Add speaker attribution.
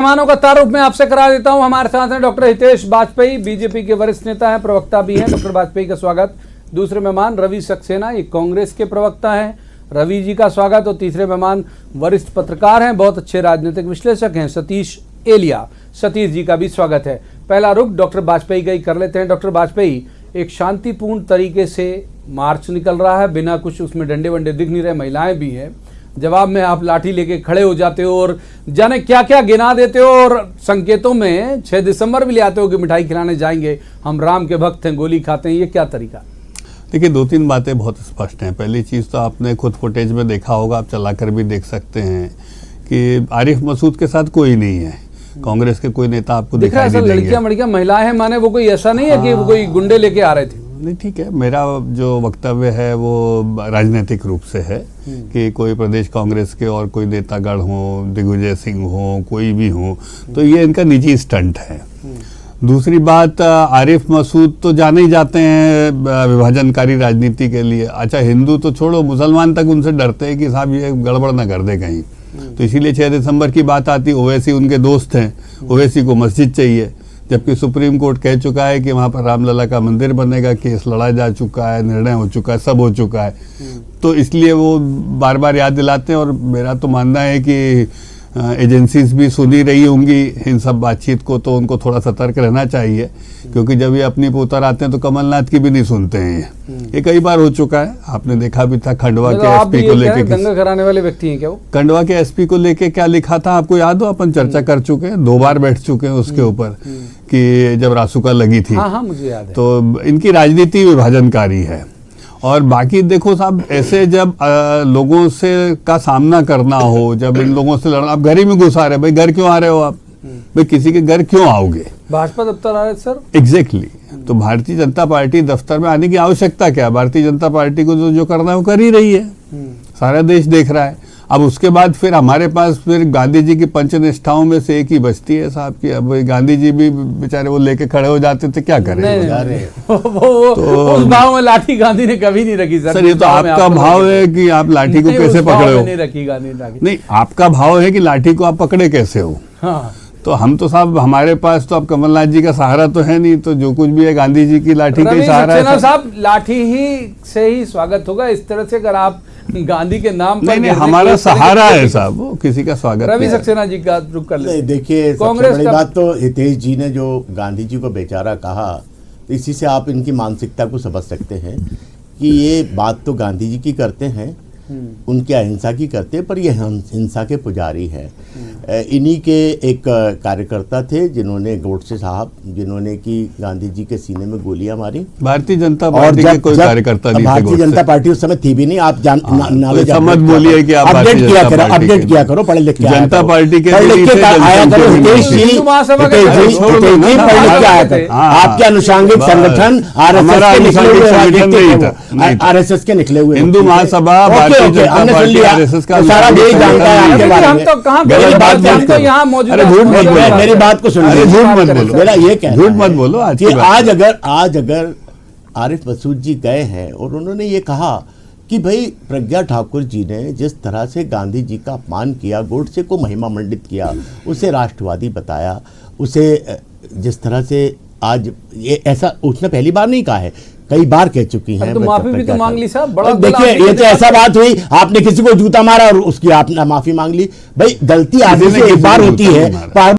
Speaker 1: मेहमानों का तारुफ मैं आपसे करा देता हूं। हमारे साथ हैं डॉक्टर हितेश वाजपेयी, बीजेपी के वरिष्ठ नेता हैं, प्रवक्ता भी हैं। डॉक्टर वाजपेयी का स्वागत। दूसरे मेहमान रवि सक्सेना, ये कांग्रेस के प्रवक्ता हैं, रवि जी का स्वागत। और तीसरे मेहमान वरिष्ठ पत्रकार हैं, बहुत अच्छे राजनीतिक विश्लेषक हैं, सतीश एलिया, सतीश जी का भी स्वागत है। पहला रुख डॉक्टर वाजपेयी का ही कर लेते हैं। डॉक्टर वाजपेयी, एक शांतिपूर्ण तरीके से मार्च निकल रहा है, बिना कुछ उसमें डंडे वंडे दिख नहीं रहे, महिलाएं भी हैं। जवाब में आप लाठी लेके खड़े हो जाते हो और जाने क्या क्या गिना देते हो, और संकेतों में 6 दिसंबर भी ले आते हो कि मिठाई खिलाने जाएंगे, हम राम के भक्त हैं, गोली खाते हैं। ये क्या तरीका?
Speaker 2: देखिए, 2-3 बातें बहुत स्पष्ट हैं। पहली चीज़ तो आपने खुद फुटेज में देखा होगा, आप चलाकर भी देख सकते हैं कि आरिफ मसूद के साथ कोई नहीं है, कांग्रेस के कोई नेता आपको दिखाई नहीं देंगे।
Speaker 1: लड़कियां मड़कियां महिलाएं हैं, माने वो कोई ऐसा नहीं है कि वो कोई गुंडे लेके आ रहे थे।
Speaker 2: नहीं, ठीक है, मेरा जो वक्तव्य है वो राजनीतिक रूप से है कि कोई प्रदेश कांग्रेस के और कोई नेतागण हो, दिग्विजय सिंह हो, कोई भी हो, तो ये इनका निजी स्टंट है। दूसरी बात, आरिफ मसूद तो जाने ही जाते हैं विभाजनकारी राजनीति के लिए। अच्छा, हिंदू तो छोड़ो, मुसलमान तक उनसे डरते हैं कि साहब ये गड़बड़ ना कर दे कहीं, तो इसीलिए 6 दिसंबर की बात आती। ओवैसी उनके दोस्त हैं, ओवैसी को मस्जिद चाहिए, जबकि सुप्रीम कोर्ट कह चुका है कि वहाँ पर रामलला का मंदिर बनेगा, केस लड़ा जा चुका है, निर्णय हो चुका है, सब हो चुका है। तो इसलिए वो बार बार याद दिलाते हैं। और मेरा तो मानना है कि एजेंसीज भी सुनी रही होंगी इन सब बातचीत को, तो उनको थोड़ा सतर्क रहना चाहिए, क्योंकि जब ये अपनी पे उतर आते हैं तो कमलनाथ की भी नहीं सुनते हैं। ये कई बार हो चुका है, आपने देखा भी था। खंडवा के एसपी को लेके,
Speaker 1: दंगा कराने वाले व्यक्ति हैं क्या वो?
Speaker 2: खंडवा के एसपी को लेके क्या लिखा था आपको याद हो? अपन चर्चा कर चुके हैं, 2 बार बैठ चुके हैं उसके ऊपर, कि जब रासुका लगी थी।
Speaker 1: हाँ, मुझे याद है।
Speaker 2: तो इनकी राजनीति विभाजनकारी है। और बाकी देखो साहब, ऐसे जब लोगों से का सामना करना हो, जब इन लोगों से लड़ना, आप घर ही में घुसा रहे, भाई घर क्यों आ रहे हो आप? भाई किसी के घर क्यों आओगे?
Speaker 1: भाजपा दफ्तर आ रहे सर।
Speaker 2: एग्जैक्टली। तो भारतीय जनता पार्टी दफ्तर में आने की आवश्यकता क्या? भारतीय जनता पार्टी को जो करना है वो कर ही रही है, सारा देश देख रहा है। अब उसके बाद फिर हमारे पास फिर गांधी जी की पंचनिष्ठाओं में से एक ही बचती है साहब की। अब गांधी जी भी बेचारे वो लेके खड़े हो जाते थे, क्या करें?
Speaker 1: वो उस भाव में लाठी गांधी ने कभी नहीं रखी सर।
Speaker 2: ये तो आपका भाव है कि आप लाठी को कैसे पकड़े हो?
Speaker 1: नहीं रखी गांधी ने।
Speaker 2: नहीं, आपका भाव है कि लाठी को आप पकड़े कैसे हो।
Speaker 1: हाँ।
Speaker 2: तो हम तो साहब, हमारे पास तो अब कमलनाथ जी का सहारा तो है नहीं, तो जो कुछ भी है गांधी जी की लाठी का ही सहारा है
Speaker 1: साहब। लाठी ही से ही स्वागत होगा इस तरह से, अगर आप गांधी के नाम पर।
Speaker 2: नहीं, हमारा सहारा है साहब, वो किसी का स्वागत।
Speaker 1: रवि सक्सेना जी का रुक कर ले।
Speaker 3: देखिए, सबसे बड़ी बात तो हितेश जी ने जो गांधी जी को बेचारा कहा, तो इसी से आप इनकी मानसिकता को समझ सकते हैं कि ये बात तो गांधी जी की करते हैं, उनके अहिंसा की करते हैं, पर ये हिंसा के पुजारी हैं। इन्हीं के एक कार्यकर्ता थे जिन्होंने, गोडसे साहब, जिन्होंने कि गांधी जी के सीने में गोलियां मारी।
Speaker 2: भारतीय जनता पार्टी के कोई कार्यकर्ता नहीं थे।
Speaker 3: भारतीय जनता पार्टी उस समय थी भी नहीं। आप
Speaker 2: समझ बोलिए कि आप
Speaker 3: अपडेट किया करो, पढ़े लिख के
Speaker 2: जनता पार्टी के
Speaker 3: आया करो। हितेश जी आपके अनुषंगिक संगठन आरएसएस के निकले हुए,
Speaker 2: हिंदू महासभा, भारतीय जनता पार्टी, आरएसएस का सारा देश जानता है आपके बारे में।
Speaker 1: गलत बात मत करो, यहाँ मौजूद।
Speaker 2: अरे झूठ मत बोलो,
Speaker 3: मेरी बात को सुनिए,
Speaker 2: झूठ मत बोलो,
Speaker 3: मेरा ये कहना
Speaker 2: झूठ मत बोलो।
Speaker 3: आज अगर आरिफ मसूद जी गए हैं और उन्होंने ये कहा कि भाई प्रज्ञा ठाकुर जी ने जिस तरह से गांधी जी का अपमान किया, गोडसे को महिमा मंडित किया, उसे राष्ट्रवादी बताया, उसे जिस तरह से आज ये ऐसा उसने पहली बार नहीं कहा है, कई बार कह चुकी हैं।
Speaker 1: तो माफी भी तो मांग ली साहब। बड़ा
Speaker 3: देखिए, ये तो ऐसा बात हुई, आपने किसी को जूता मारा और उसकी आपने माफी मांग ली। भाई गलती आदमी से एक बार होती है।